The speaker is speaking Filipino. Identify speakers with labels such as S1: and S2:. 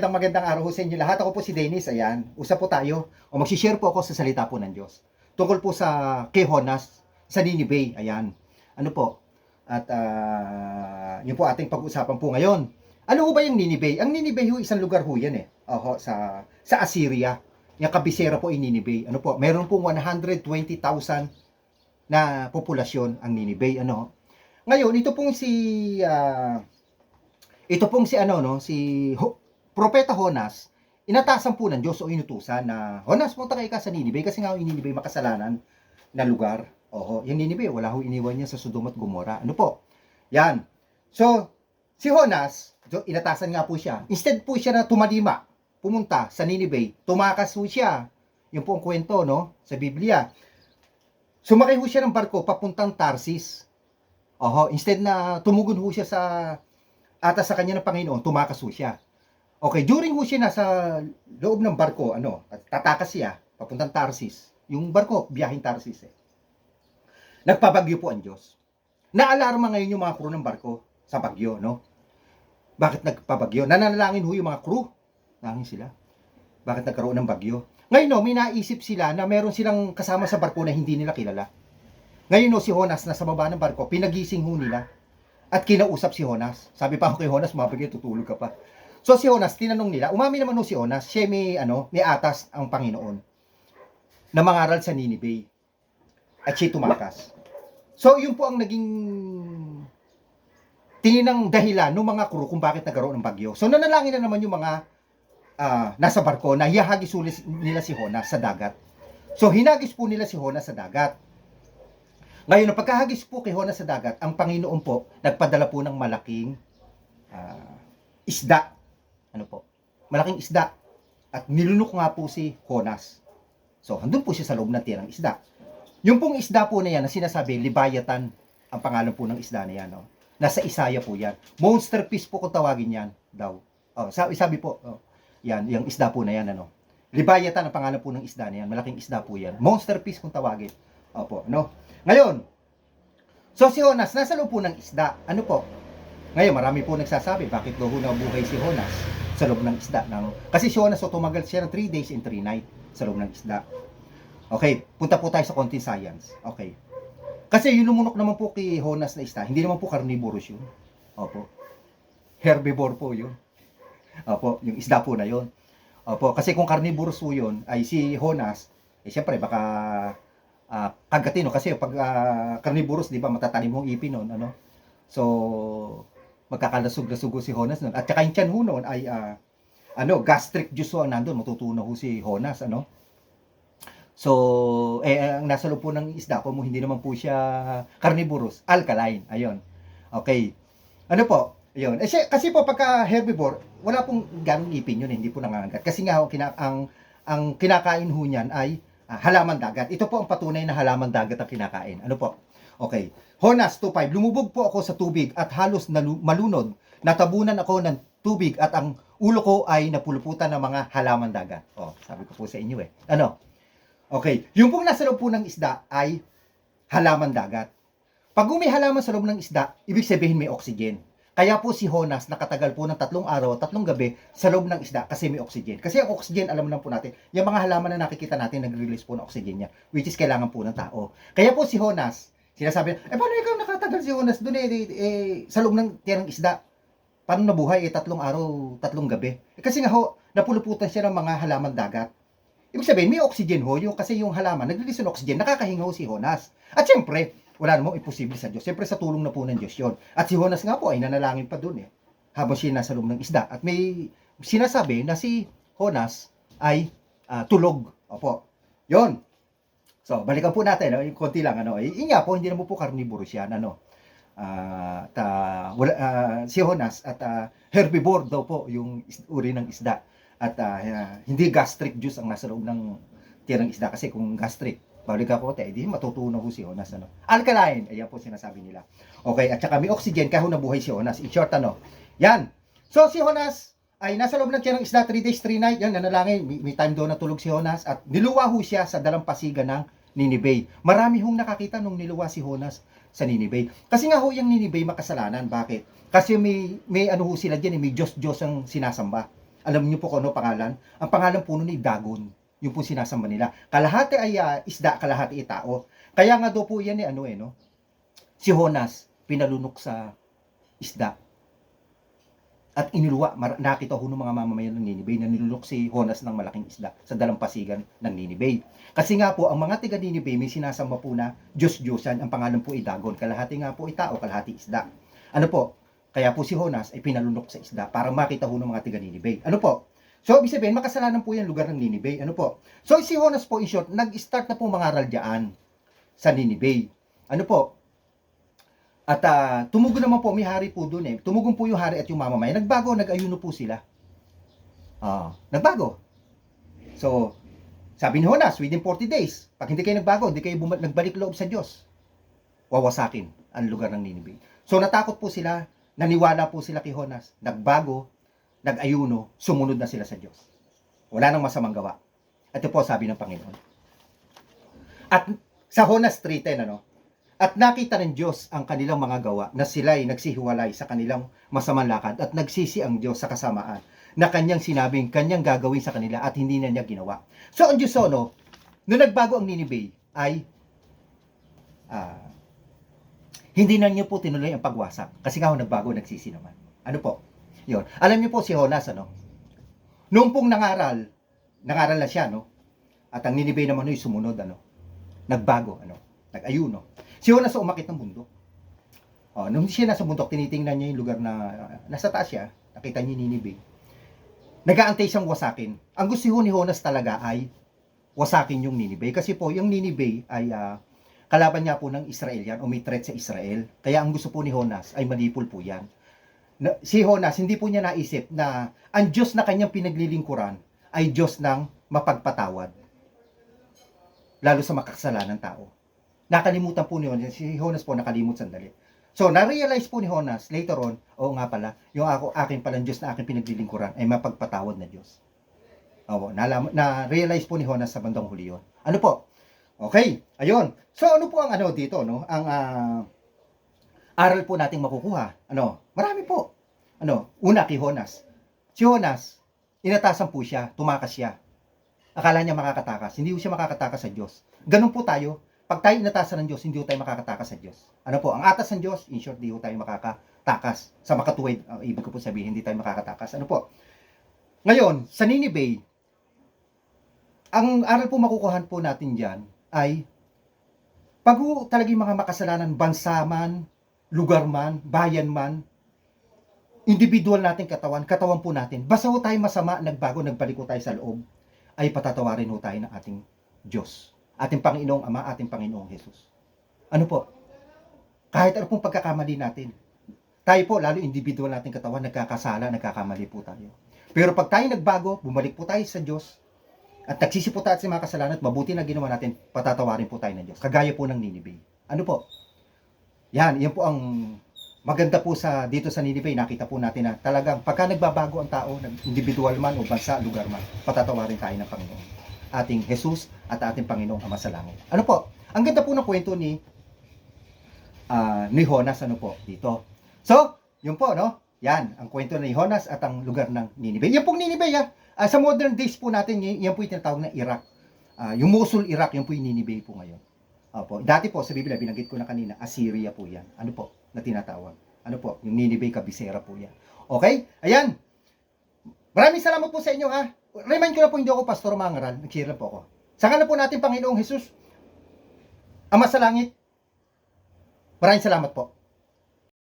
S1: magandang araw sa inyo lahat. Ako po si Dennis, ayan. Usap po tayo. O magsishare po ako sa salita po ng Diyos. Tungkol po sa kay Jonas, sa Nineveh, ayan. Ano po? At yun po ating pag-usapan po ngayon. Ano ho ba yung Nineveh? Ang Nineveh ho, isang lugar ho yan eh. Oho, sa Assyria. Yung kabisera po yung Nineveh. Ano po? Meron pong 120,000 na populasyon ang Nineveh. Ano? Ngayon, ito pong si ano no, Propeta Jonas, inatasan po ng Diyos o inutusan na, Jonas, punta kayo ka sa Nineveh kasi nga yung Nineveh makasalanan na lugar. Oho, yung Nineveh, wala ho iniwan niya sa Sodom at Gomora. Ano po? Yan. So, si Jonas, inatasan nga po siya. Instead po siya na tumalima, pumunta sa Nineveh, tumakas po siya. Yung po ang kwento, no, sa Biblia. Sumakay ho siya ng barko papuntang Tarsis. Oho, instead na tumugon ho siya sa kanya ng Panginoon, tumakas ho siya. Okay, during ho siya nasa loob ng barko, at tatakas siya, papuntang Tarsis. Yung barko, biyaheng Tarsis eh. Nagpabagyo po ang Diyos. Naalarma ngayon yung mga crew ng barko sa bagyo, no? Bakit nagpabagyo? Nananalangin ho yung mga crew. Nangin sila. Bakit nagkaroon ng bagyo? Ngayon, no, may naisip sila na meron silang kasama sa barko na hindi nila kilala. Ngayon, no, si Jonas na sa baba ng barko, pinagising ho nila at kinausap si Jonas. Sabi pa ako kay Jonas, mabagay, tutulog ka pa. So si Jonas, tinanong nila, umamin naman no si Jonas, siya may atas ang Panginoon na mangaral sa Nineveh. At siya tumakas. So yun po ang naging tingin ng dahilan ng mga crew kung bakit nagkaroon ng bagyo. So nanalangin na naman yung mga nasa barko na hihagis nila si Jonas sa dagat. So hinagis po nila si Jonas sa dagat. Ngayon, ang pagkahagis po kay Jonas sa dagat, ang Panginoon po, nagpadala po ng malaking isda. Ano po? Malaking isda. At nilunok nga po si Jonas. So, handun po siya sa loob ng tirang isda. Yung pong isda po na yan, na sinasabi, Leviathan, ang pangalan po ng isda na yan. No? Nasa Isaiah po yan. Monster fish po kung tawagin yan daw. Sabi po, yan, yung isda po na yan. Leviathan, ang pangalan po ng isda na yan. Malaking isda po yan. Monster fish kung tawagin. Opo, no? Ngayon, so si Jonas, nasa loob po ng isda. Ano po? Ngayon, marami po nagsasabi, bakit daw nabuhay si Jonas sa loob ng isda? Kasi si Jonas, tumagal siya ng 3 days and 3 nights sa loob ng isda. Okay, punta po tayo sa konting science. Okay. Kasi yung lumunok naman po kay Jonas na isda, hindi naman po carnivorous yun. Opo. Herbivore po yun. Opo, yung isda po na yun. Opo, kasi kung carnivorous po yun, ay si Jonas, siyempre baka kagatin, no? Kasi pag carnivorous, di ba, matatanim mong ipin nun, So, magkakalasog-lasog si Jonas nun. At saka yung tiyan ho nun ay, gastric juice ho ang nandun, matutunaw ho si Jonas, So, ang nasa loob po ng isda po, hindi naman po siya carnivorous, alkaline, ayun. Okay. Ano po? Ayun. Kasi po pagka herbivore, wala pong ganong ipin yun, hindi po nangangagat. Kasi nga, ang kinakain ho niyan ay halaman dagat. Ito po ang patunay na halaman dagat ang kinakain. Ano po? Okay. Jonas 2:5, lumubog po ako sa tubig at halos malunod. Natabunan ako ng tubig at ang ulo ko ay napuluputan ng mga halaman dagat. Sabi ko po sa inyo eh. Okay. Yung pong nasa loob po ng isda ay halaman dagat. Pag may halaman sa loob ng isda, ibig sabihin may oxygen. Kaya po si Jonas nakatagal po ng 3 araw, 3 gabi sa loob ng isda kasi may oxygen. Kasi ang oxygen, alam naman po natin, yung mga halaman na nakikita natin, nag-release po ng oxygen niya, which is kailangan po ng tao. Kaya po si Jonas, sinasabi, paano ikaw nakatagal si Jonas doon sa loob ng tirang isda? Paano nabuhay 3 araw, 3 gabi? Kasi nga napuluputan siya ng mga halaman dagat. Ibig sabihin, may oxygen kasi yung halaman, nag-release ng oxygen, nakakahinga si Jonas. At syempre, wala namang imposible sa Diyos. Siyempre, sa tulong na po ng Diyos yun. At si Jonas nga po ay nanalangin pa doon habang siya nasa loob ng isda. At may sinasabi na si Jonas ay tulog. Opo. Yon. So, balikan po natin. Yung konti lang. Yun nga po, hindi naman po carnivorous yan. Si Jonas at herbivore daw po yung uri ng isda. At hindi gastric juice ang nasa loob ng tirang isda. Kasi kung gastric, balik ako, di matutunaw si Jonas. Alkaline, ayan po sinasabi nila. Okay, at saka may oxygen, kaya nabuhay si Jonas. In short, yan. So, si Jonas ay nasa loob ng tirang isda, 3 days, 3 nights. Yan, nanalangin. May time doon na tulog si Jonas. At niluwa siya sa dalampasigan ng Nineveh. Marami hong nakakita nung niluwa si Jonas sa Nineveh. Kasi nga yung Nineveh makasalanan. Bakit? Kasi may sila dyan, may Diyos ang sinasamba. Alam niyo po kung ano pangalan? Ang pangalan po nun ay Dagon. Yung po sinasamba nila. Kalahati ay isda, kalahati ay tao. Kaya nga daw po yan no? Si Jonas, pinalunok sa isda. At inilwa, nakita ho ng mga mamamayan ng Nineveh na nilunok si Jonas ng malaking isda sa dalampasigan ng Nineveh. Kasi nga po, ang mga tiga Nineveh may sinasamba po na Diyos-Diyosan, ang pangalan po ay Dagon. Kalahati nga po ay tao, kalahati isda. Ano po? Kaya po si Jonas ay pinalunok sa isda para makita ho ng mga tiga Nineveh. Ano po? So, ibig sabihin, makasalanan po yan lugar ng Nineveh. Ano po? So, si Jonas po, in short, nag-start na po mangaral dyan sa Nineveh. Ano po? At tumugon naman po, may hari po doon eh. Tumugon po yung hari at yung mamamayan. Nagbago, nag-ayuno po sila. Nagbago. So, sabi ni Jonas, within 40 days, pag hindi kayo nagbago, hindi kayo nagbalik loob sa Diyos, wawasakin ang lugar ng Nineveh. So, natakot po sila, naniwala po sila kay Jonas, nagbago, nag-ayuno, sumunod na sila sa Diyos. Wala nang masamang gawa. Ito po sabi ng Panginoon. At sa Jonas 3:10, at nakita ng Diyos ang kanilang mga gawa na sila'y nagsihiwalay sa kanilang masamang lakad at nagsisi ang Diyos sa kasamaan na kanyang sinabing kanyang gagawin sa kanila at hindi na niya ginawa. So ang Diyos nung nagbago ang Nineveh ay hindi na niya po tinuloy ang pagwasak. Kasi nga nagbago, nagsisi naman. Ano po? Yun. Alam niyo po si Jonas, noong pong nangaral na siya, at ang Nineveh naman ay sumunod, nagbago, nag-ayuno. Si Jonas umakit ng bundok. Nung siya nasa bundok, tinitingnan niya yung lugar na nasa taas siya, nakita niya yung Nineveh. Nag-aantay siyang wasakin. Ang gusto ni Jonas talaga ay wasakin yung Nineveh. Kasi po, yung Nineveh ay kalaban niya po ng Israel yan, o may threat sa Israel. Kaya ang gusto po ni Jonas ay manipul po yan. Si Jonas, hindi po niya naisip na ang Diyos na kanyang pinaglilingkuran ay Diyos ng mapagpatawad. Lalo sa makasalanan ng tao. Nakalimutan po ni Jonas. Si Jonas po nakalimut sandali. So, na-realize po ni Jonas, later on, oo nga pala, yung aking palang Diyos na aking pinaglilingkuran ay mapagpatawad na Diyos. Na-realize po ni Jonas sa bandang huli yun. Ano po? Okay, ayun. So, ano po ang dito, Ang aral po nating makukuha. Marami po. Una kay Jonas. Si Jonas, inatasan po siya, tumakas siya. Akala niya makakatakas. Hindi siya makakatakas sa Diyos. Ganun po tayo. Pag tayo inatasan ng Diyos, hindi tayo makakatakas sa Diyos. Ano po? Ang atas ng Diyos, in short, hindi tayo makakatakas. Sa makatuwid, ibig ko po sabihin, hindi tayo makakatakas. Ano po? Ngayon, sa Nineveh, ang aral po makukuhan po natin dyan ay pag talagang mga makasalanan, bansa man, lugar man, bayan man, individual natin katawan po natin, basta ho tayo masama, nagbago, nagbalik ho tayo sa loob, ay patatawarin ho tayo ng ating Diyos. Ating Panginoong Ama, ating Panginoong Jesus. Ano po? Kahit ano pong pagkakamali natin, tayo po, lalo individual natin katawan, nagkakasala, nagkakamali po tayo. Pero pag tayo nagbago, bumalik po tayo sa Diyos, at nagsisi po tayo sa mga kasalanan at mabuti na ginawa natin, patatawarin po tayo ng Diyos. Kagaya po ng Nineveh. Ano po? Yan po ang maganda po dito sa Nineveh. Nakita po natin na talagang pagka nagbabago ang tao, individual man o bansa, lugar man, patatawarin tayo ng Panginoon. Ating Jesus at ating Panginoong Ama sa langit. Ano po? Ang ganda po ng kwento ni Jonas, dito. So, yun po, Yan, ang kwento ni Jonas at ang lugar ng Nineveh. Yan pong Nineveh, sa modern days po natin, yan po yung tinatawag na Iraq. Yung Mosul, Iraq, yan po yung Nineveh po ngayon. Dati po, sa Biblia, binanggit ko na kanina, Assyria po yan. Ano po, na tinatawag. Ano po, yung Nineveh, Kabisera po yan. Okay? Ayan. Maraming salamat po sa inyo, ha. Remind ko na po, hindi ako pastor mangaral. Nag-share lang po ako. Sa ngalan po natin, Panginoong Jesus, Ama sa langit, maraming salamat po.